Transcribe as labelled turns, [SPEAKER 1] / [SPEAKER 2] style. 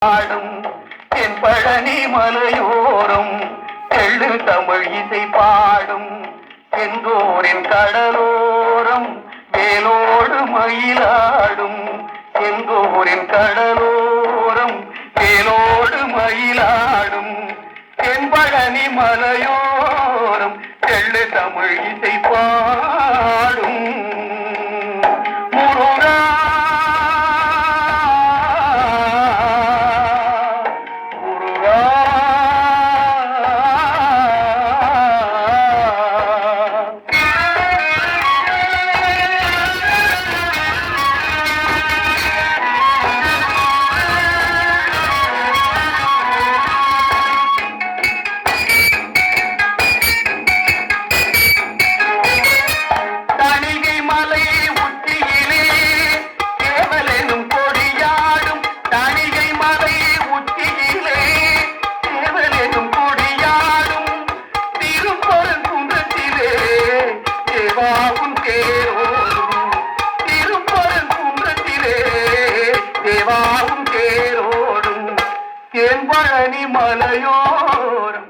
[SPEAKER 1] பாடும் என் பழனி மலையோரம் தெள்ளு தமிழ் இசை பாடும் செந்தூரின் கடலோரம் வேலோடு மயிலாடும் செந்தூரின் கடலோரம் வேலோடு மயிலாடும் என் பழனி மலையோரம் தெள்ளு தமிழ் இசை பாடும் முருகா தேவாவும் தேரோடும் என் பழனி மலையோரம்